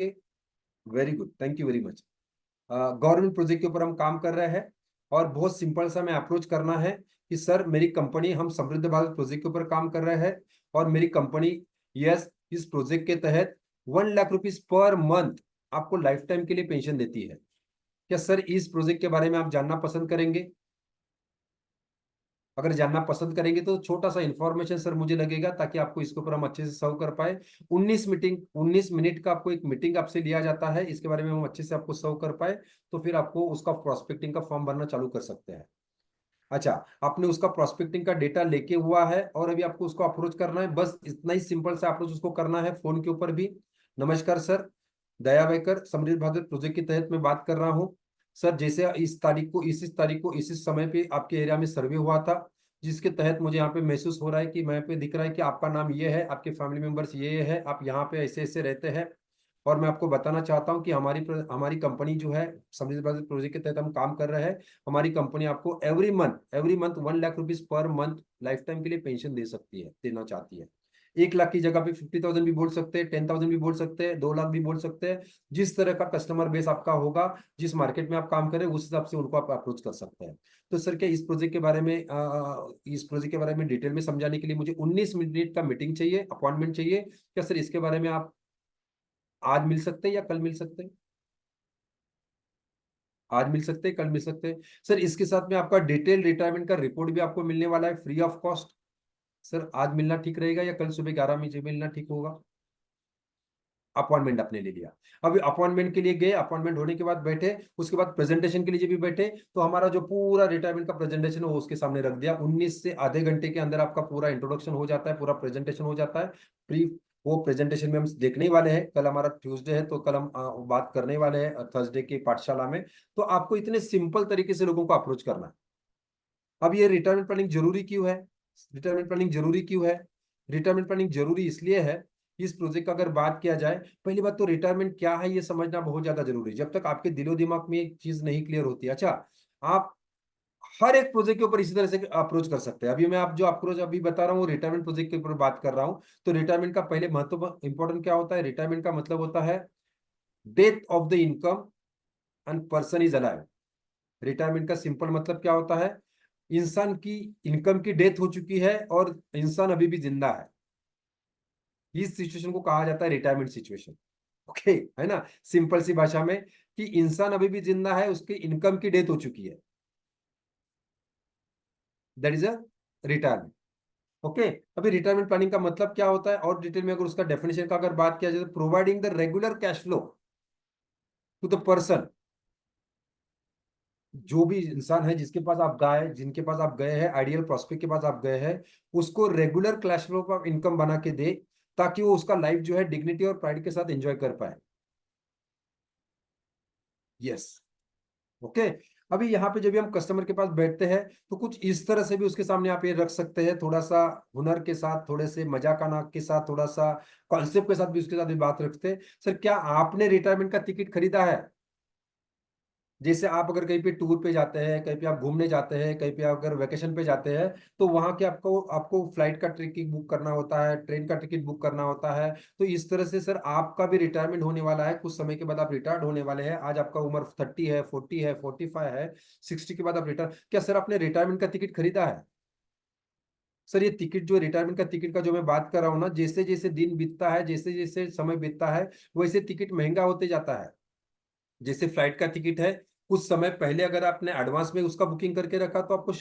Very good, thank you very much. Government project के ऊपर हम काम कर रहे हैं और बहुत सिंपल सा मैं अप्रोच करना है कि सर मेरी कंपनी, हम समृद्ध भारत प्रोजेक्ट के ऊपर काम कर रहे हैं और मेरी कंपनी, यस, इस प्रोजेक्ट के तहत 1 लाख रुपीज पर मंथ आपको लाइफ टाइम के लिए पेंशन देती है। क्या सर इस प्रोजेक्ट के बारे में आप जानना पसंद करेंगे? अगर जानना पसंद करेंगे तो छोटा सा इंफॉर्मेशन सर मुझे लगेगा, ताकि आपको इसके ऊपर हम अच्छे से सर्व कर पाए। 19 मिनट का आपको एक मीटिंग आपसे लिया जाता है, इसके बारे में हम अच्छे से आपको सर्व कर पाए तो फिर आपको उसका प्रोस्पेक्टिंग का फॉर्म भरना चालू कर सकते हैं। अच्छा, आपने उसका प्रोस्पेक्टिंग का डेटा लेके हुआ है और अभी आपको उसको अप्रोच करना है, बस इतना ही सिंपल से अप्रोच उसको करना है फोन के ऊपर भी। नमस्कार सर, दया वेकर समृद्ध भारत प्रोजेक्ट के तहत मैं बात कर रहा हूँ। सर जैसे इस तारीख को इस समय पे आपके एरिया में सर्वे हुआ था, जिसके तहत मुझे यहाँ पे महसूस हो रहा है कि यहाँ पे दिख रहा है कि आपका नाम ये है, आपके फैमिली मेंबर्स ये है, आप यहाँ पे ऐसे ऐसे रहते हैं। और मैं आपको बताना चाहता हूँ कि हमारी कंपनी जो है, समृद्ध भारत प्रोजेक्ट के तहत हम काम कर रहे हैं। हमारी कंपनी आपको every month 1 lakh rupees per month life time के लिए पेंशन देना चाहती है। 1 लाख की जगह पे 50,000 भी बोल सकते हैं, 10,000 भी बोल सकते हैं, 2 लाख भी बोल सकते हैं। जिस तरह का कस्टमर बेस आपका होगा, जिस मार्केट में आप काम करें, उस हिसाब से उनको आप अप्रोच कर सकते हैं। तो सर क्या इस प्रोजेक्ट के बारे में डिटेल में समझाने के लिए मुझे 19 मिनट का मीटिंग चाहिए, अपॉइंटमेंट चाहिए। क्या सर इसके बारे में आप आज मिल सकते हैं या कल मिल सकते हैं? आज मिल सकते हैं, कल मिल सकते हैं। सर इसके साथ में आपका डिटेल रिटायरमेंट का रिपोर्ट भी आपको मिलने वाला है फ्री ऑफ कॉस्ट। सर आज मिलना ठीक रहेगा या कल सुबह 11 बजे मिलना ठीक होगा? अपॉइंटमेंट आपने ले लिया, अभी अपॉइंटमेंट के लिए गए, अपॉइंटमेंट होने के बाद बैठे, उसके बाद प्रेजेंटेशन के लिए भी बैठे, तो हमारा जो पूरा रिटायरमेंट का प्रेजेंटेशन है वो उसके सामने रख दिया। 19 से आधे घंटे के अंदर आपका पूरा इंट्रोडक्शन हो जाता है, पूरा प्रेजेंटेशन हो जाता है। प्री वो प्रेजेंटेशन में हम देखने ही वाले हैं, कल हमारा ट्यूसडे है तो कल हम बात करने वाले हैं थर्सडे की पाठशाला में। तो आपको इतने सिंपल तरीके से लोगों को अप्रोच करना है। अब ये रिटायरमेंट प्लानिंग जरूरी क्यों है? रिटायरमेंट प्लानिंग जरूरी क्यों है? रिटायरमेंट प्लानिंग जरूरी इसलिए है, इस प्रोजेक्ट का अगर बात किया जाए, पहली बात तो रिटायरमेंट क्या है ये समझना बहुत ज्यादा जरूरी है। जब तक आपके दिलो दिमाग में एक चीज नहीं क्लियर होती, अच्छा, आप हर एक प्रोजेक्ट के ऊपर इसी तरह से अप्रोच कर सकते हैं। अभी मैं आप जो अप्रोच अभी बता रहा हूँ रिटायरमेंट प्रोजेक्ट के ऊपर बात कर रहा हूँ। तो रिटायरमेंट का पहले महत्व इंपॉर्टेंट क्या होता है? रिटायरमेंट का मतलब होता है death of the income and person is alive. Retirement का सिंपल मतलब क्या होता है? इंसान की इनकम की डेथ हो चुकी है और इंसान अभी भी जिंदा है। इस सिचुएशन को कहा जाता है रिटायरमेंट सिचुएशन। ओके, है ना, सिंपल सी भाषा में, कि इंसान अभी भी जिंदा है, उसकी इनकम की डेथ हो चुकी है, that is a retirement. Okay, अभी रिटायरमेंट प्लानिंग का मतलब क्या होता है और डिटेल में अगर उसका डेफिनेशन का अगर बात किया जाए, तो providing the regular cash flow to the person. जो भी इंसान है जिनके पास आप गए हैं, आइडियल प्रोस्पेक्ट के पास आप गए हैं, उसको रेगुलर कैश फ्लो का इनकम बना के दे, ताकि वो उसका लाइफ जो है डिग्निटी और प्राइड के साथ एंजॉय कर पाए। Yes, okay. अभी यहाँ पे जब भी हम कस्टमर के पास बैठते हैं, तो कुछ इस तरह से भी उसके सामने आप ये रख सकते हैं, थोड़ा सा हुनर के साथ, थोड़े से मजाकाना के साथ, थोड़ा सा कॉन्सेप्ट के साथ भी उसके साथ भी बात रखते हैं। सर क्या आपने रिटायरमेंट का टिकट खरीदा है? जैसे आप अगर कहीं पे टूर पे जाते हैं, कहीं पे आप घूमने जाते हैं, कहीं पे अगर वेकेशन पे जाते हैं, तो वहां के आपको आपको फ्लाइट का टिकट बुक करना होता है, ट्रेन का टिकट बुक करना होता है। तो इस तरह से सर आपका भी रिटायरमेंट होने वाला है, कुछ समय के बाद आप रिटायर्ड होने वाले हैं। आज आपका उम्र 30 है, 40 है, 45 है, 60 के बाद आप रिटायर, क्या सर आपने रिटायरमेंट का टिकट खरीदा है? सर ये टिकट जो रिटायरमेंट का टिकट का जो मैं बात कर रहा हूँ ना, जैसे जैसे दिन बीतता है, जैसे जैसे समय बीतता है, वैसे टिकट महंगा होते जाता है। जैसे फ्लाइट का टिकट है, कुछ समय पहले अगर आपने एडवांस में उसका बुकिंग करके रखा तो आपको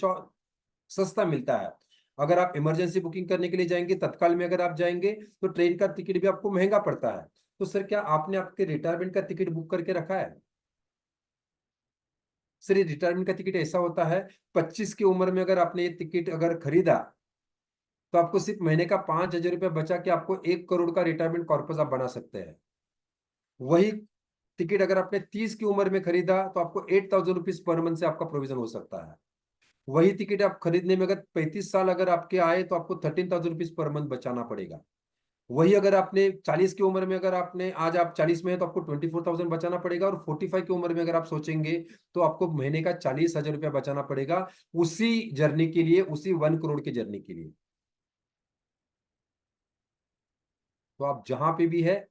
सस्ता मिलता है। अगर आप इमरजेंसी बुकिंग करने के लिए जाएंगे, तत्काल में अगर आप जाएंगे, तो ट्रेन का टिकट भी आपको महंगा पड़ता है। तो सर क्या आपने आपके रिटायरमेंट का टिकट बुक करके रखा है? सर ये रिटायरमेंट का टिकट ऐसा होता है, 25 की उम्र में अगर आपने ये टिकट अगर खरीदा, तो आपको सिर्फ महीने का 5,000 रुपया बचा के आपको 1 करोड़ का रिटायरमेंट कॉर्पस आप बना सकते हैं। वही टिकट अगर आपने 30 की उम्र में खरीदा, तो आपको 8,000 रुपीज पर मंथ से आपका प्रोविजन हो सकता है। वही टिकट आप खरीदने में अगर 35 साल अगर आपके आए, तो आपको 13,000 रुपीज पर मंथ बचाना पड़ेगा। वही अगर आपने 40 की उम्र में अगर आपने आज आप 40 में है, तो आपको 24,000 बचाना पड़ेगा। और 45 की उम्र में अगर आप सोचेंगे, तो आपको महीने का 40,000 रुपया बचाना पड़ेगा, उसी जर्नी के लिए, उसी 1 करोड़ की जर्नी के लिए। तो आप जहां पे भी है,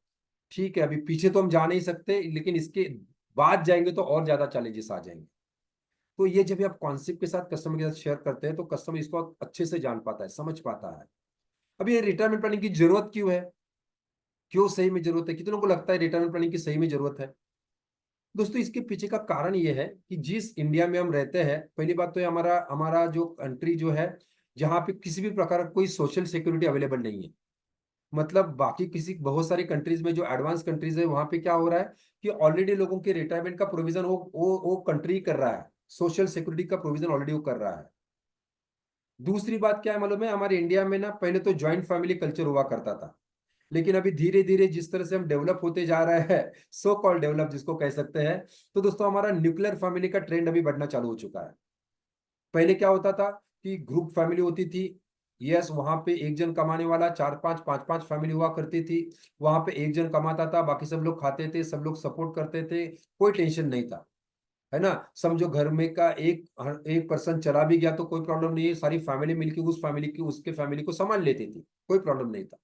ठीक है, अभी पीछे तो हम जा नहीं सकते, लेकिन इसके बाद जाएंगे तो और ज्यादा चैलेंजेस आ जाएंगे। तो ये जब भी आप कॉन्सेप्ट के साथ कस्टमर के साथ शेयर करते हैं तो कस्टमर इसको अच्छे से जान पाता है, समझ पाता है। अब ये रिटायरमेंट प्लानिंग की जरूरत क्यों है, क्यों सही में जरूरत है, कितनों को लगता है रिटायरमेंट प्लानिंग की सही में जरूरत है? दोस्तों इसके पीछे का कारण ये है कि जिस इंडिया में हम रहते हैं, पहली बात तो ये हमारा हमारा जो कंट्री जो है, जहाँ पे किसी भी प्रकार का कोई सोशल सिक्योरिटी अवेलेबल नहीं है। मतलब बाकी किसी बहुत सारी कंट्रीज में जो एडवांस कंट्रीज है वहां पे क्या हो रहा है कि ऑलरेडी लोगों के रिटायरमेंट का प्रोविजन वो कंट्री कर रहा है, सोशल सिक्योरिटी का प्रोविजन ऑलरेडी वो कर रहा है। दूसरी बात क्या है मालूम है, हमारे इंडिया में ना पहले तो ज्वाइंट फैमिली कल्चर हुआ करता था, लेकिन अभी धीरे धीरे जिस तरह से हम डेवलप होते जा रहे हैं, सो कॉल्ड डेवलप जिसको कह सकते हैं, तो दोस्तों हमारा न्यूक्लियर फैमिली का ट्रेंड अभी बढ़ना चालू हो चुका है। पहले क्या होता था कि ग्रुप फैमिली होती थी। यस, वहां पे एक जन कमाने वाला, चार पांच पांच पांच फैमिली हुआ करती थी। वहां पे एक जन कमाता था, बाकी सब लोग खाते थे, सब लोग सपोर्ट करते थे, कोई टेंशन नहीं था, है ना। समझो घर में का एक पर्सन चला भी गया तो कोई प्रॉब्लम नहीं है, सारी फैमिली मिलकर उस फैमिली की उसके फैमिली को संभाल लेती थी, कोई प्रॉब्लम नहीं था।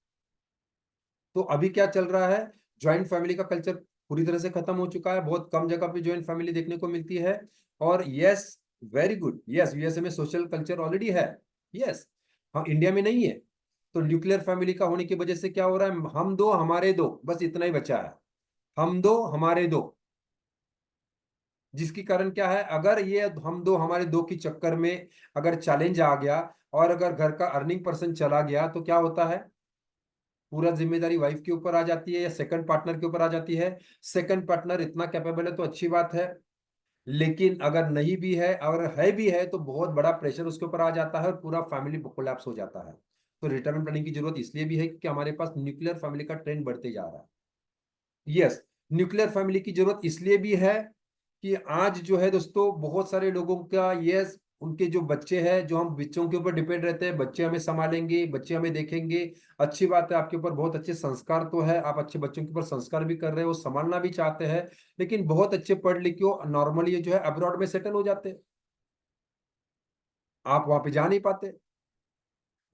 तो अभी क्या चल रहा है, ज्वाइंट फैमिली का कल्चर पूरी तरह से खत्म हो चुका है, बहुत कम जगह पे ज्वाइंट फैमिली देखने को मिलती है। और yes, very good, yes USA में सोशल कल्चर ऑलरेडी है। यस, हाँ इंडिया में नहीं है। तो न्यूक्लियर फैमिली का होने की वजह से क्या हो रहा है, हम दो हमारे दो, बस इतना ही बचा है, हम दो हमारे दो। जिसके कारण क्या है, अगर ये हम दो हमारे दो की चक्कर में अगर चैलेंज आ गया और अगर घर का अर्निंग पर्सन चला गया तो क्या होता है, पूरा जिम्मेदारी वाइफ के ऊपर आ जाती है या सेकंड पार्टनर के ऊपर आ जाती है। सेकंड पार्टनर इतना कैपेबल है तो अच्छी बात है, लेकिन अगर नहीं भी है, अगर है भी है तो बहुत बड़ा प्रेशर उसके ऊपर आ जाता है और पूरा फैमिली कोलैप्स हो जाता है। तो रिटायरमेंट प्लानिंग की जरूरत इसलिए भी है कि हमारे पास न्यूक्लियर फैमिली का ट्रेंड बढ़ते जा रहा है। यस, न्यूक्लियर फैमिली की जरूरत इसलिए भी है कि आज जो है दोस्तों बहुत सारे लोगों का, यस उनके जो बच्चे हैं, जो हम बच्चों के ऊपर डिपेंड रहते हैं, बच्चे हमें संभालेंगे, बच्चे हमें देखेंगे। अच्छी बात है, आपके ऊपर बहुत अच्छे संस्कार तो है, आप अच्छे बच्चों के ऊपर संस्कार भी कर रहे हो, संभालना भी चाहते हैं। लेकिन बहुत अच्छे पढ़ लिख के नॉर्मली ये जो है अब्रॉड में सेटल हो जाते हैं, आप वहां पे जा नहीं पाते।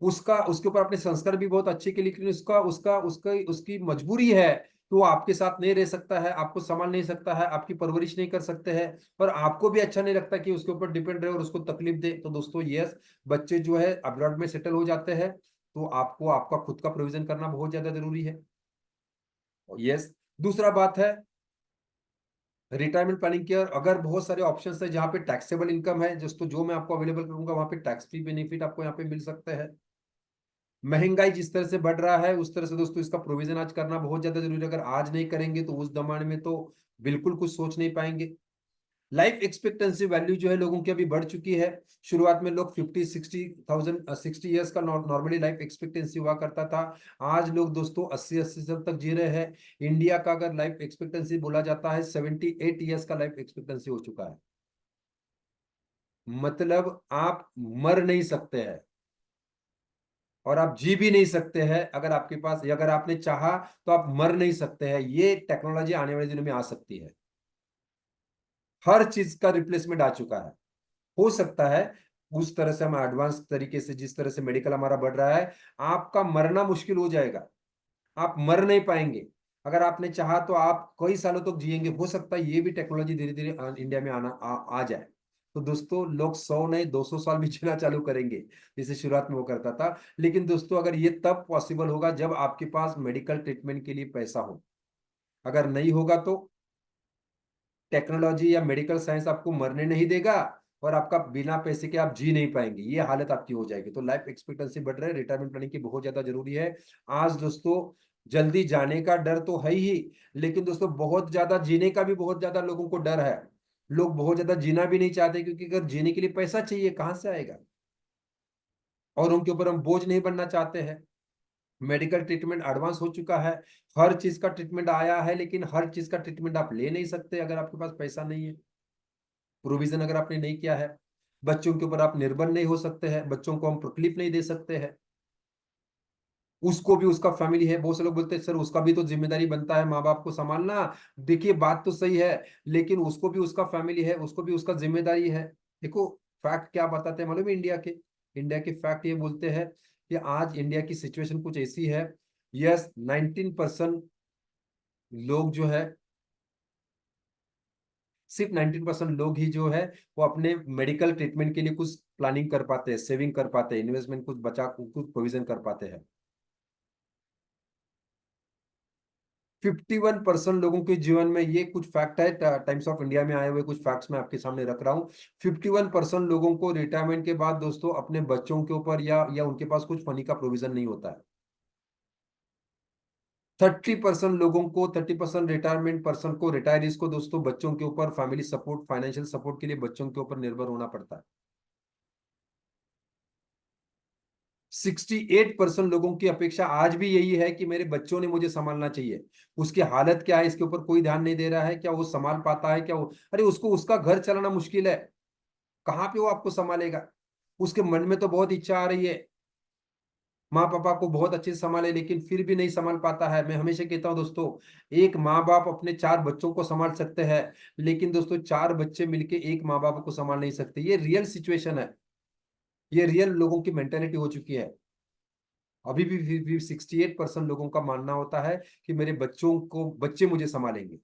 उसका उसके ऊपर अपने संस्कार भी बहुत अच्छे के, लेकिन उसका उसका उसका उसकी मजबूरी है कि वो आपके साथ नहीं रह सकता है, आपको संभाल नहीं सकता है, आपकी परवरिश नहीं कर सकते हैं। और आपको भी अच्छा नहीं लगता कि उसके ऊपर डिपेंड रहे और उसको तकलीफ दे। तो दोस्तों यस, बच्चे जो है अब्रॉड में सेटल हो जाते हैं, तो आपको आपका खुद का प्रोविजन करना बहुत ज्यादा जरूरी है। यस, दूसरा बात है रिटायरमेंट प्लानिंग के अगर बहुत सारे ऑप्शंस है जहाँ पे टैक्सेबल इनकम है, दोस्तों जो मैं आपको अवेलेबल करूंगा वहां पे टैक्स फ्री बेनिफिट आपको यहाँ पे मिल सकते हैं। महंगाई जिस तरह से बढ़ रहा है उस तरह से दोस्तों इसका प्रोविजन आज करना बहुत ज्यादा जरूरी है, अगर आज नहीं करेंगे तो उस जमाने में तो बिल्कुल कुछ सोच नहीं पाएंगे। लाइफ एक्सपेक्टेंसी वैल्यू जो है लोगों की अभी बढ़ चुकी है। शुरुआत में लोग 50-60 ईयर्स का नॉर्मली लाइफ एक्सपेक्टेंसी हुआ करता था। आज लोग दोस्तों 80-80 साल तक जी रहे हैं। इंडिया का अगर लाइफ एक्सपेक्टेंसी बोला जाता है 78 ईयर्स का लाइफ एक्सपेक्टेंसी हो चुका है। मतलब आप मर नहीं सकते हैं और आप जी भी नहीं सकते हैं, अगर आपके पास, अगर आपने चाहा तो आप मर नहीं सकते हैं। ये टेक्नोलॉजी आने वाले दिनों में आ सकती है, हर चीज का रिप्लेसमेंट आ चुका है। हो सकता है उस तरह से हम एडवांस तरीके से, जिस तरह से मेडिकल हमारा बढ़ रहा है, आपका मरना मुश्किल हो जाएगा, आप मर नहीं पाएंगे। अगर आपने चाहा तो आप कई सालों तक जिएंगे, हो सकता है ये भी टेक्नोलॉजी धीरे धीरे इंडिया में आ जाए। तो दोस्तों लोग 100 नहीं 200 साल भी जीना चालू करेंगे, जैसे शुरुआत में वो करता था। लेकिन दोस्तों अगर ये तब पॉसिबल होगा जब आपके पास मेडिकल ट्रीटमेंट के लिए पैसा हो। अगर नहीं होगा तो टेक्नोलॉजी या मेडिकल साइंस आपको मरने नहीं देगा और आपका बिना पैसे के आप जी नहीं पाएंगे, ये हालत आपकी हो जाएगी। तो लाइफ एक्सपेक्टेंसी बढ़ रहा है, रिटायरमेंट प्लानिंग की बहुत ज्यादा जरूरी है। आज दोस्तों जल्दी जाने का डर तो है ही, लेकिन दोस्तों बहुत ज्यादा जीने का भी बहुत ज्यादा लोगों को डर है। लोग बहुत ज्यादा जीना भी नहीं चाहते, क्योंकि अगर जीने के लिए पैसा चाहिए कहां से आएगा, और उनके ऊपर हम बोझ नहीं बनना चाहते हैं। मेडिकल ट्रीटमेंट एडवांस हो चुका है, हर चीज का ट्रीटमेंट आया है, लेकिन हर चीज का ट्रीटमेंट आप ले नहीं सकते अगर आपके पास पैसा नहीं है, प्रोविजन अगर आपने नहीं किया है। बच्चों के ऊपर आप निर्भर नहीं हो सकते हैं, बच्चों को हम तकलीफ नहीं दे सकते हैं। उसको भी उसका फैमिली है, बहुत से लोग बोलते हैं सर उसका भी तो जिम्मेदारी बनता है माँ बाप को संभालना। देखिए बात तो सही है, लेकिन उसको भी उसका फैमिली है, उसको भी उसका जिम्मेदारी है। देखो फैक्ट क्या बताते हैं मालूम है, इंडिया के फैक्ट ये बोलते हैं कि आज इंडिया की सिचुएशन कुछ ऐसी है। यस, 19% लोग जो है, सिर्फ 19% लोग ही जो है वो अपने मेडिकल ट्रीटमेंट के लिए कुछ प्लानिंग कर पाते हैं, सेविंग कर पाते हैं, इन्वेस्टमेंट कुछ बचा कुछ प्रोविजन कर पाते हैं। 51% लोगों के जीवन में, ये कुछ फैक्ट है, टाइम्स ऑफ इंडिया में आए हुए कुछ फैक्ट्स मैं आपके सामने रख रहा हूँ। 51% लोगों को रिटायरमेंट के बाद दोस्तों अपने बच्चों के ऊपर या उनके पास कुछ फनी का प्रोविजन नहीं होता है। 30% लोगों को, 30% रिटायरमेंट पर्सन को, रिटायरीज को दोस्तों बच्चों के ऊपर फैमिली सपोर्ट, फाइनेंशियल सपोर्ट के लिए बच्चों के ऊपर निर्भर होना पड़ता है। 68% लोगों की अपेक्षा आज भी यही है कि मेरे बच्चों ने मुझे संभालना चाहिए। उसकी हालत क्या है इसके ऊपर कोई ध्यान नहीं दे रहा है, क्या वो संभाल पाता है, क्या वो, अरे उसको उसका घर चलाना मुश्किल है, कहाँ पे वो आपको संभालेगा। उसके मन में तो बहुत इच्छा आ रही है माँ पापा को बहुत अच्छे से संभाले, लेकिन फिर भी नहीं संभाल पाता है। मैं हमेशा कहता हूँ दोस्तों, एक माँ बाप अपने 4 बच्चों को संभाल सकते हैं, लेकिन दोस्तों 4 बच्चे मिलके एक माँ बाप को संभाल नहीं सकते। ये रियल सिचुएशन है, ये रियल लोगों की मेंटेलिटी हो चुकी है। अभी भी 68% लोगों का मानना होता है कि मेरे बच्चों को, बच्चे मुझे संभालेंगे।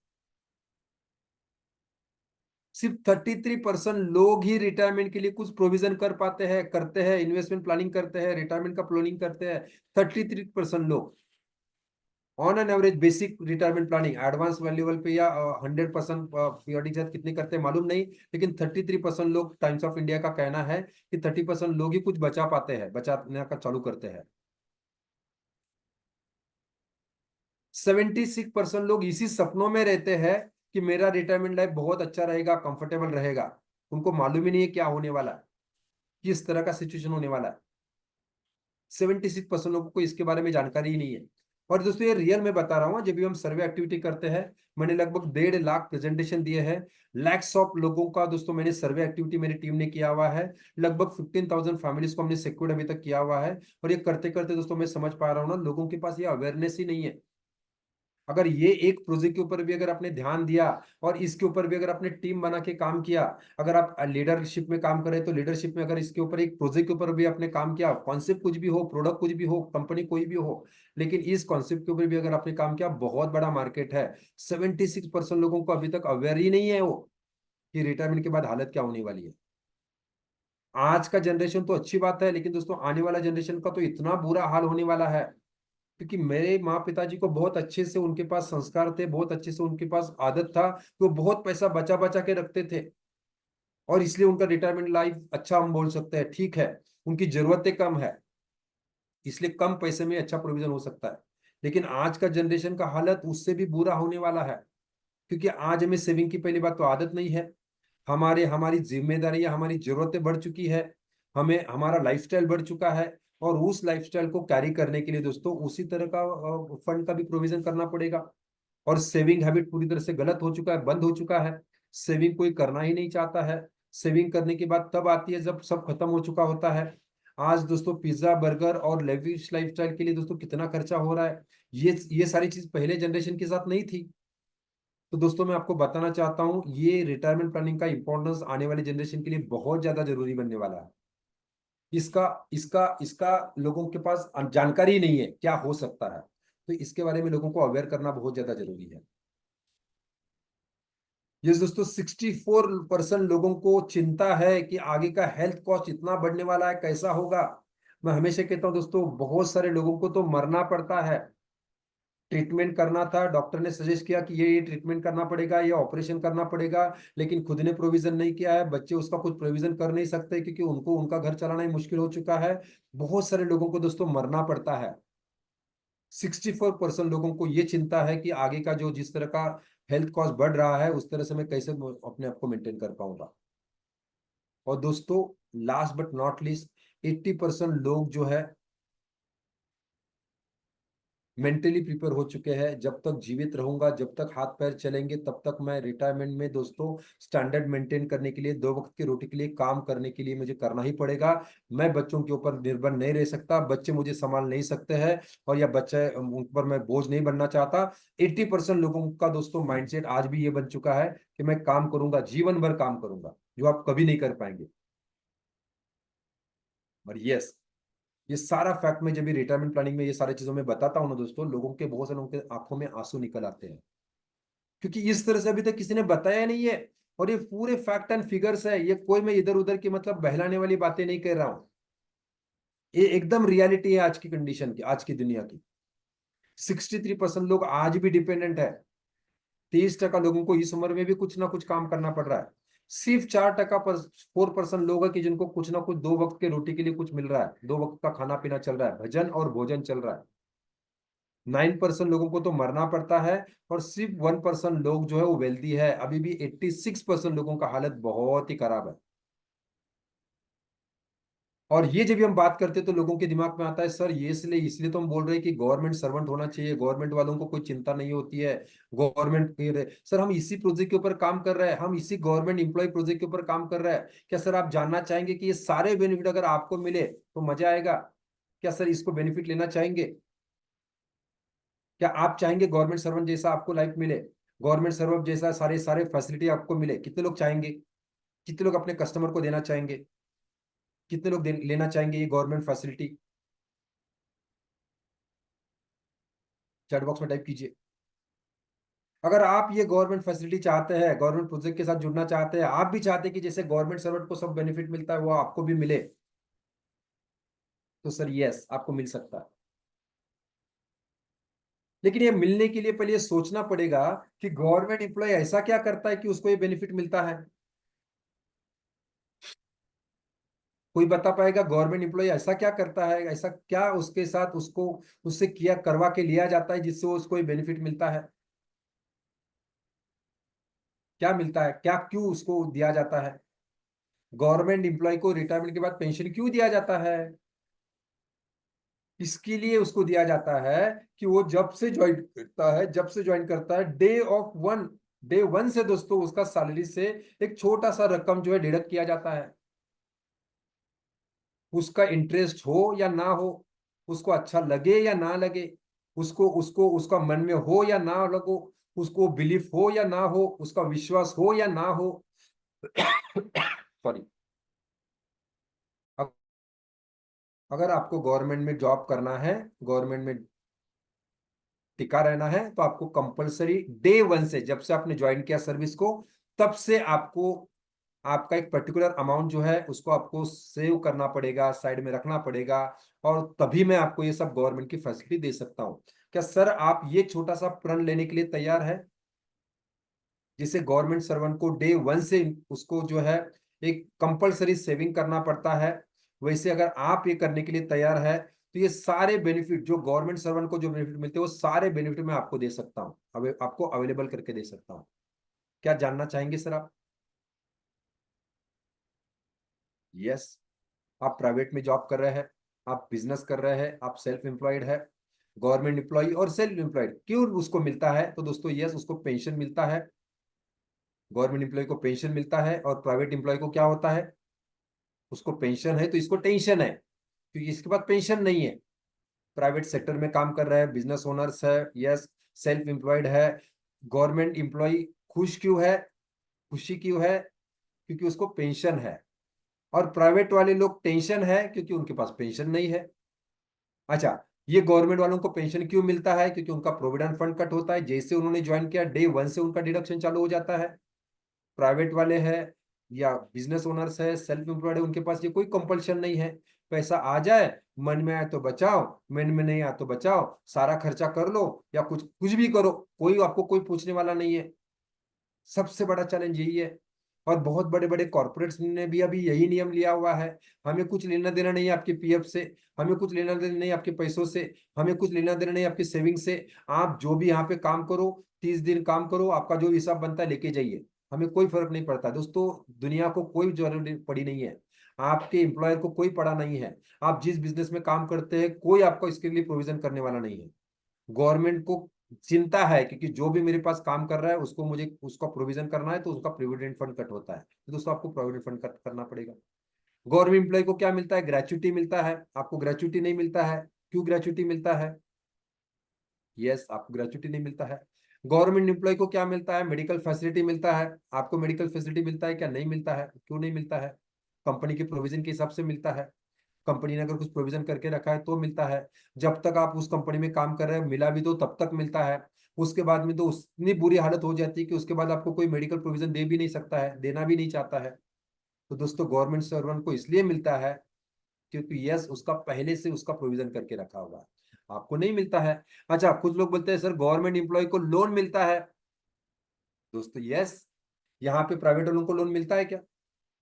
सिर्फ 33% लोग ही रिटायरमेंट के लिए कुछ प्रोविजन कर पाते हैं, करते हैं, इन्वेस्टमेंट प्लानिंग करते हैं, रिटायरमेंट का प्लानिंग करते हैं। 33% लोग on an average basic retirement planning, advance valuable पे या 100% पीरियोडिक के साथ कितने करते हैं मालूम नहीं, लेकिन 33% लोग, टाइम्स ऑफ इंडिया का कहना है कि 30% लोग ही कुछ बचा पाते हैं, बचाने का चालू करते हैं। 76% लोग इसी सपनों में रहते हैं कि मेरा रिटायरमेंट लाइफ बहुत अच्छा रहेगा, कंफर्टेबल रहेगा। उनको मालूम ही नहीं है क्या होने वाला है, किस तरह का सिचुएशन होने वाला है। 76% लोगों को इसके बारे में जानकारी ही नहीं है। और दोस्तों ये रियल में बता रहा हूँ, जब भी हम सर्वे एक्टिविटी करते हैं, मैंने लगभग 1.5 लाख प्रेजेंटेशन दिए हैं। लैक्स ऑफ लोगों का दोस्तों मैंने सर्वे एक्टिविटी मेरी टीम ने किया हुआ है। लगभग 15,000 फैमिलीज को हमने सिक्योर्ड अभी तक किया हुआ है। और ये करते करते दोस्तों मैं समझ पा रहा हूँ ना, लोगों के पास ये अवेयरनेस ही नहीं है। अगर ये एक प्रोजेक्ट के ऊपर भी अगर आपने ध्यान दिया और इसके ऊपर भी अगर आपने टीम बना के काम किया, अगर आप लीडरशिप में काम करें तो लीडरशिप में अगर इसके ऊपर एक प्रोजेक्ट के ऊपर भी आपने काम किया, कॉन्सेप्ट कुछ भी हो, प्रोडक्ट कुछ भी हो, कंपनी कोई भी हो, लेकिन इस कॉन्सेप्ट के ऊपर भी अगर आपने काम किया, बहुत बड़ा मार्केट है। 76% लोगों को अभी तक अवेयर ही नहीं है वो, कि रिटायरमेंट के बाद हालत क्या होने वाली है। आज का जनरेशन तो अच्छी बात है, लेकिन दोस्तों आने वाला जनरेशन का तो इतना बुरा हाल होने वाला है। क्योंकि मेरे माँ पिताजी को बहुत अच्छे से उनके पास संस्कार थे, बहुत अच्छे से उनके पास आदत था कि वो बहुत पैसा बचा बचा के रखते थे, और इसलिए उनका रिटायरमेंट लाइफ अच्छा हम बोल सकते हैं, ठीक है। उनकी जरूरतें कम है, इसलिए कम पैसे में अच्छा प्रोविजन हो सकता है। लेकिन आज का जनरेशन का हालत उससे भी बुरा होने वाला है, क्योंकि आज हमें सेविंग की पहली बात तो आदत नहीं है। हमारे हमारी जिम्मेदारियां, हमारी जरूरतें बढ़ चुकी है, हमें हमारा लाइफस्टाइल बढ़ चुका है। और उस लाइफस्टाइल को कैरी करने के लिए दोस्तों उसी तरह का फंड का भी प्रोविजन करना पड़ेगा। और सेविंग हैबिट पूरी तरह से गलत हो चुका है, बंद हो चुका है। सेविंग कोई करना ही नहीं चाहता है। सेविंग करने की बात तब आती है जब सब खत्म हो चुका होता है। आज दोस्तों पिज्जा, बर्गर और लेविश लाइफस्टाइल के लिए दोस्तों कितना खर्चा हो रहा है, ये सारी चीज पहले जनरेशन के साथ नहीं थी। तो दोस्तों मैं आपको बताना चाहता हूँ, ये रिटायरमेंट प्लानिंग का इंपॉर्टेंस आने वाली जनरेशन के लिए बहुत ज्यादा जरूरी बनने वाला है। इसका इसका इसका लोगों के पास जानकारी ही नहीं है क्या हो सकता है, तो इसके बारे में लोगों को अवेयर करना बहुत ज्यादा जरूरी है। ये दोस्तों 64% लोगों को चिंता है कि आगे का हेल्थ कॉस्ट इतना बढ़ने वाला है, कैसा होगा। मैं हमेशा कहता हूँ दोस्तों, बहुत सारे लोगों को तो मरना पड़ता है। ट्रीटमेंट करना था, डॉक्टर ने सजेस्ट किया कि ये ट्रीटमेंट करना पड़ेगा, ये ऑपरेशन करना पड़ेगा, लेकिन खुद ने प्रोविजन नहीं किया है, बच्चे उसका कुछ प्रोविजन कर नहीं सकते क्योंकि उनको उनका घर चलाना ही मुश्किल हो चुका है। बहुत सारे लोगों को दोस्तों मरना पड़ता है। 64% लोगों को ये चिंता है कि आगे का जो जिस तरह का हेल्थ कॉस्ट बढ़ रहा है, उस तरह से मैं कैसे अपने आप को मेंटेन कर पाऊंगा। और दोस्तों लास्ट बट नॉट लीस्ट, 80% लोग जो है मेंटली प्रिपेयर हो चुके हैं, जब तक जीवित रहूंगा, जब तक हाथ पैर चलेंगे, तब तक मैं रिटायरमेंट में दोस्तों स्टैंडर्ड मेंटेन करने के लिए, 2 वक्त की रोटी के लिए काम करने के लिए मुझे करना ही पड़ेगा। मैं बच्चों के ऊपर निर्भर नहीं रह सकता, बच्चे मुझे संभाल नहीं सकते हैं, और या बच्चे उन पर मैं बोझ नहीं बनना चाहता। 80% लोगों का दोस्तों माइंडसेट आज भी ये बन चुका है कि मैं काम करूंगा, जीवन भर काम करूंगा, जो आप कभी नहीं कर पाएंगे। और यस, ये सारा फैक्ट में जब भी रिटायरमेंट प्लानिंग में ये सारी चीजों में बताता हूँ ना दोस्तों, लोगों के, बहुत से लोगों के आंखों में आंसू निकल आते हैं। क्योंकि इस तरह से अभी तक किसी ने बताया नहीं है। और ये पूरे फैक्ट एंड फिगर्स है, ये कोई मैं इधर उधर की मतलब बहलाने वाली बातें नहीं कर रहा हूं। ये एकदम रियलिटी है आज की कंडीशन की, आज की दुनिया की। 63% लोग आज भी डिपेंडेंट है। 30% लोगों को इस उम्र में भी कुछ ना कुछ काम करना पड़ रहा है। सिर्फ 4% पर 4% लोग है कि जिनको कुछ ना कुछ 2 वक्त के रोटी के लिए कुछ मिल रहा है, 2 वक्त का खाना पीना चल रहा है, भजन और भोजन चल रहा है। 9% लोगों को तो मरना पड़ता है। और सिर्फ 1% लोग जो है वो वेल्दी है। अभी भी 86% लोगों का हालत बहुत ही खराब है। और ये जब भी हम बात करते हैं तो लोगों के दिमाग में आता है, सर ये इसलिए इसलिए तो हम बोल रहे हैं कि गवर्नमेंट सर्वेंट होना चाहिए, गवर्नमेंट वालों को कोई चिंता नहीं होती है। गवर्नमेंट, सर हम इसी प्रोजेक्ट के ऊपर काम कर रहे हैं, हम इसी गवर्नमेंट एम्प्लॉय प्रोजेक्ट के ऊपर काम कर रहे हैं। क्या सर आप जानना चाहेंगे कि ये सारे बेनिफिट अगर आपको मिले तो मजा आएगा? क्या सर इसको बेनिफिट लेना चाहेंगे? क्या आप चाहेंगे गवर्नमेंट सर्वेंट जैसा आपको लाइफ मिले, गवर्नमेंट सर्वेंट जैसा सारे सारे फैसिलिटी आपको मिले? कितने लोग चाहेंगे? कितने लोग अपने कस्टमर को देना चाहेंगे? कितने लोग लेना चाहेंगे ये गवर्नमेंट फैसिलिटी? चैट बॉक्स में टाइप कीजिए। अगर आप ये गवर्नमेंट फैसिलिटी चाहते हैं, गवर्नमेंट प्रोजेक्ट के साथ जुड़ना चाहते हैं, आप भी चाहते हैं कि जैसे गवर्नमेंट सर्वेंट को सब बेनिफिट मिलता है वो आपको भी मिले, तो सर यस आपको मिल सकता है। लेकिन ये मिलने के लिए पहले ये सोचना पड़ेगा कि गवर्नमेंट एम्प्लॉय ऐसा क्या करता है कि उसको ये बेनिफिट मिलता है। कोई बता पाएगा गवर्नमेंट एम्प्लॉय ऐसा क्या करता है, ऐसा क्या उसके साथ उसको उससे किया करवा के लिया जाता है जिससे उसको ये बेनिफिट मिलता है? क्या मिलता है, क्या क्यों उसको दिया जाता है? गवर्नमेंट एम्प्लॉय को रिटायरमेंट के बाद पेंशन क्यों दिया जाता है? इसके लिए उसको दिया जाता है कि वो जब से ज्वाइन करता है डे वन से दोस्तों उसका सैलरी से एक छोटा सा रकम जो है डिडक्ट किया जाता है। उसका इंटरेस्ट हो या ना हो, उसको अच्छा लगे या ना लगे, उसको उसको उसका मन में हो या ना लगो, उसको बिलीफ हो या ना हो, उसका विश्वास हो या ना हो। सॉरी। अगर आपको गवर्नमेंट में जॉब करना है, गवर्नमेंट में टिका रहना है, तो आपको कंपलसरी डे वन से, जब से आपने ज्वाइन किया सर्विस को, तब से आपको आपका एक पर्टिकुलर अमाउंट जो है उसको आपको सेव करना पड़ेगा, साइड में रखना पड़ेगा। और तभी मैं आपको ये सब गवर्नमेंट की फैसिलिटी दे सकता हूँ। क्या सर आप ये छोटा सा प्रण लेने के लिए तैयार है? जिसे गवर्नमेंट सर्वेंट को डे वन से उसको जो है एक कंपलसरी सेविंग करना पड़ता है, वैसे अगर आप ये करने के लिए तैयार है तो ये सारे बेनिफिट जो गवर्नमेंट सर्वेंट को जो बेनिफिट मिलते हैं वो सारे बेनिफिट मैं आपको दे सकता हूँ, अब आपको अवेलेबल करके दे सकता हूँ। क्या जानना चाहेंगे सर आप? यस। आप प्राइवेट में जॉब कर रहे हैं, आप बिजनेस कर रहे हैं, आप सेल्फ एम्प्लॉयड है। गवर्नमेंट एम्प्लॉय और सेल्फ एम्प्लॉयड क्यों उसको मिलता है, तो दोस्तों यस उसको पेंशन मिलता है। गवर्नमेंट एम्प्लॉय को पेंशन मिलता है और प्राइवेट एम्प्लॉय को क्या होता है? उसको पेंशन है तो इसको टेंशन है क्योंकि इसके पास पेंशन नहीं है। प्राइवेट सेक्टर में काम कर रहा है, बिजनेस ओनर्स है, यस, सेल्फ एम्प्लॉयड है। गवर्नमेंट एम्प्लॉय खुश क्यों है? खुशी क्यों है? क्योंकि उसको पेंशन है। और प्राइवेट वाले लोग टेंशन है क्योंकि उनके पास पेंशन नहीं है। अच्छा, ये गवर्नमेंट वालों को पेंशन क्यों मिलता है? क्योंकि उनका प्रोविडेंट फंड कट होता है, जैसे उन्होंने ज्वाइन किया डे वन से उनका डिडक्शन चालू हो जाता है। प्राइवेट वाले हैं या बिजनेस ओनर्स है, सेल्फ एम्प्लॉयड है, उनके पास ये कोई कंपल्शन नहीं है। पैसा आ जाए, मन में आए तो बचाओ, मन में नहीं आए तो बचाओ, सारा खर्चा कर लो या कुछ कुछ भी करो, कोई आपको कोई पूछने वाला नहीं है। सबसे बड़ा चैलेंज यही है। और बहुत बड़े बड़े कॉर्पोरेट्स ने भी अभी यही नियम लिया हुआ है। हमें कुछ लेना देना नहीं है आपके पीएफ से, हमें कुछ लेना देना नहीं है आपके पैसों से, हमें कुछ लेना देना नहीं है आपकी सेविंग से। आप जो भी यहाँ पे काम करो, 30 दिन काम करो, आपका जो हिसाब बनता है लेके जाइए, हमें कोई फर्क नहीं पड़ता। दोस्तों दुनिया को कोई जरूरत पड़ी नहीं है, आपके एम्प्लॉयर को कोई पड़ा नहीं है। आप जिस बिजनेस में काम करते हैं कोई आपको इसके लिए प्रोविजन करने वाला नहीं है। गवर्नमेंट को चिंता है क्योंकि जो भी मेरे पास काम कर रहा है उसको मुझे उसका प्रोविजन करना है, तो उसका प्रोविडेंट फंड कट होता है, तो दोस्तों आपको प्रोविडेंट फंड कट करना पड़ेगा। गवर्नमेंट एम्प्लॉय को क्या मिलता है? ग्रेचुटी मिलता है। आपको ग्रेचुटी नहीं मिलता है। क्यों ग्रेचुटी मिलता है? यस, आपको ग्रेचुटी नहीं मिलता है। गवर्नमेंट एम्प्लॉय को क्या मिलता है? मेडिकल फैसिलिटी मिलता है। आपको मेडिकल फैसिलिटी मिलता है क्या? नहीं मिलता है। क्यों नहीं मिलता है? कंपनी के प्रोविजन के हिसाब से मिलता है। कंपनी ने अगर कुछ प्रोविजन करके रखा है तो मिलता है। जब तक आप उस कंपनी में काम कर रहे हैं मिला भी तो तब तक मिलता है। उसके बाद में तो उतनी बुरी हालत हो जाती है कि उसके बाद आपको कोई मेडिकल प्रोविजन दे भी नहीं सकता है, देना भी नहीं चाहता है। तो दोस्तों गवर्नमेंट सर्वेंट को इसलिए मिलता है क्योंकि यस उसका पहले से उसका प्रोविजन करके रखा हुआ है, आपको नहीं मिलता है। अच्छा, कुछ लोग बोलते हैं सर गवर्नमेंट एम्प्लॉय को लोन मिलता है। दोस्तों यस, यहाँ पे प्राइवेट वालों को लोन मिलता है क्या?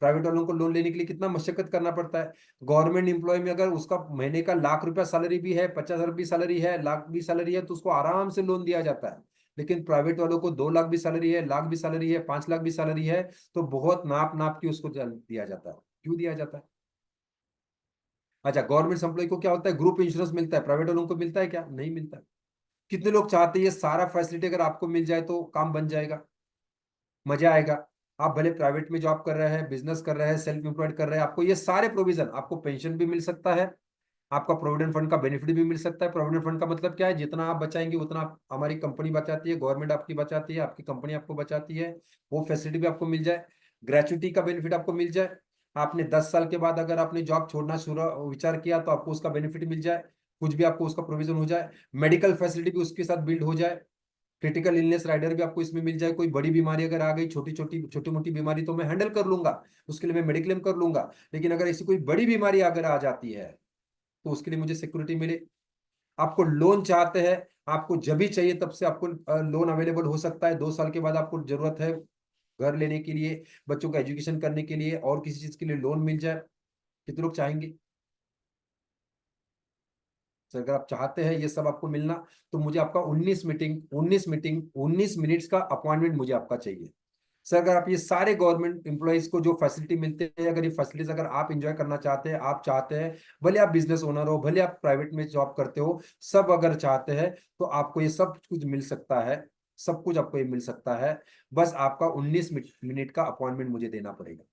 प्राइवेट वालों को लोन लेने के लिए कितना मशक्कत करना पड़ता है। गवर्नमेंट एम्प्लॉय में अगर उसका महीने का लाख रुपया सैलरी भी है, 50,000 भी सैलरी है, लाख भी सैलरी है, तो उसको आराम से लोन दिया जाता है। लेकिन प्राइवेट वालों को 2 लाख भी सैलरी है, लाख भी सैलरी है, 5 लाख भी सैलरी है, तो बहुत नाप नाप के उसको दिया जाता है। क्यों दिया जाता है? अच्छा, गवर्नमेंट एम्प्लॉय को क्या होता है, ग्रुप इंश्योरेंस मिलता है, प्राइवेट वालों को मिलता है क्या? नहीं मिलता। कितने लोग चाहते हैं ये सारा फैसिलिटी अगर आपको मिल जाए तो काम बन जाएगा, मजा आएगा। आप भले प्राइवेट में जॉब कर रहे हैं, बिजनेस कर रहे हैं, सेल्फ एम्प्लॉयड कर रहे हैं, आपको ये सारे प्रोविजन, आपको पेंशन भी मिल सकता है, आपका प्रोविडेंट फंड का बेनिफिट भी मिल सकता है। प्रोविडेंट फंड का मतलब क्या है, जितना आप बचाएंगे उतना हमारी कंपनी बचाती है, गवर्नमेंट आपकी बचाती है, आपकी कंपनी आपको बचाती है। वो फैसिलिटी भी आपको मिल जाए, ग्रेचुटी का बेनिफिट आपको मिल जाए। आपने 10 साल के बाद अगर आपने जॉब छोड़ना शुरू विचार किया तो आपको उसका बेनिफिट मिल जाए, कुछ भी आपको उसका प्रोविजन हो जाए, मेडिकल फैसिलिटी भी उसके साथ बिल्ड हो जाए, क्रिटिकल इलनेस राइडर भी आपको इसमें मिल जाए। कोई बड़ी बीमारी अगर आ गई, छोटी मोटी बीमारी तो मैं हैंडल कर लूंगा, उसके लिए मैं मेडिक्लेम कर लूंगा। लेकिन अगर ऐसी कोई बड़ी बीमारी अगर आ जाती है तो उसके लिए मुझे सिक्योरिटी मिले। आपको लोन चाहते हैं, आपको जब भी चाहिए तब से आपको लोन अवेलेबल हो सकता है। 2 साल के बाद आपको जरूरत है घर लेने के लिए, बच्चों का एजुकेशन करने के लिए, और किसी चीज के लिए लोन मिल जाए, कितने लोग चाहेंगे? तो अगर आप चाहते हैं ये सब आपको मिलना, तो मुझे आपका 19 मिनट्स का अपॉइंटमेंट मुझे आपका चाहिए। सर अगर आप ये सारे गवर्नमेंट एम्प्लॉइज को जो फैसिलिटी मिलते हैं, अगर ये फैसिलिटीज अगर आप एंजॉय करना चाहते हैं, आप चाहते हैं, भले आप बिजनेस ओनर हो, भले आप प्राइवेट में जॉब करते हो, सब अगर चाहते हैं तो आपको ये सब कुछ मिल सकता है, सब कुछ आपको ये मिल सकता है। बस आपका 19 मिनट का अपॉइंटमेंट मुझे देना पड़ेगा।